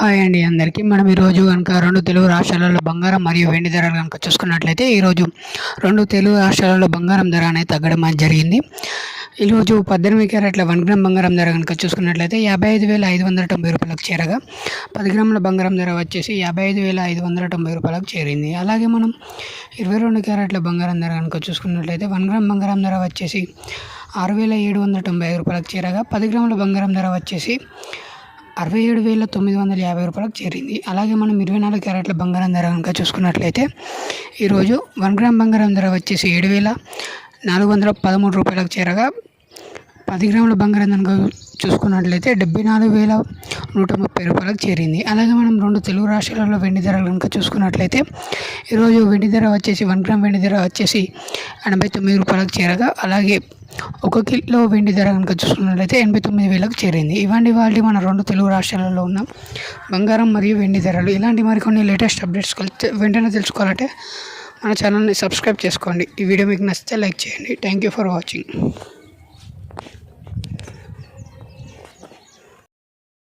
Hi అండి అందరికీ. మనం ఈరోజు కనుక రెండు తెలుగు రాష్ట్రాలలో బంగారం మరియు వెండి ధరలు కనుక చూసుకున్నట్లయితే ఈరోజు రెండు తెలుగు రాష్ట్రాలలో బంగారం ధర అనేది తగ్గడం అనేది జరిగింది. ఈరోజు 18 క్యారెట్ల 1 గ్రామ్ బంగారం ధర కనుక చూసుకున్నట్లయితే 55,590 రూపాయలకు చేరగా 10 గ్రాముల బంగారం ధర వచ్చేసి 55,590 రూపాయలకు చేరింది. అలాగే మనం 22 క్యారెట్ల బంగారం ధర కనుక చూసుకున్నట్లయితే 1 గ్రామ్ బంగారం ధర వచ్చేసి 6,795 రూపాయలకు చేరగా 10 గ్రాముల బంగారం ధర వచ్చేసి 67,950 రూపాయలకు చేరింది. అలాగే మనం 24 క్యారెట్ల బంగారం ధర కనుక చూసుకున్నట్లయితే ఈరోజు 1 గ్రామ్ బంగారం ధర వచ్చేసి 7,413 రూపాయలకు చేరగా 10 గ్రాముల బంగారం కనుక చూసుకున్నట్లయితే 74,130 రూపాయలకు చేరింది. అలాగే మనం రెండు తెలుగు రాష్ట్రాలలో వెండి ధరలు కనుక చూసుకున్నట్లయితే ఈరోజు వెండి ధర వచ్చేసి 1 గ్రామ్ వెండి ధర వచ్చేసి 89 రూపాయలకు చేరగా అలాగే 1 కిలో వెండి ధర కనుక చూసుకున్నట్లయితే 89,000కు చేరింది. ఇవన్నీ వాళ్ళ మన రెండు తెలుగు రాష్ట్రాలలో ఉన్న బంగారం మరియు వెండి ధరలు. ఇలాంటి మరికొన్ని లేటెస్ట్ అప్డేట్స్ వెంటనే తెలుసుకోవాలంటే మన ఛానల్ని సబ్స్క్రైబ్ చేసుకోండి. ఈ వీడియో మీకు నచ్చితే లైక్ చేయండి. Thank you for watching.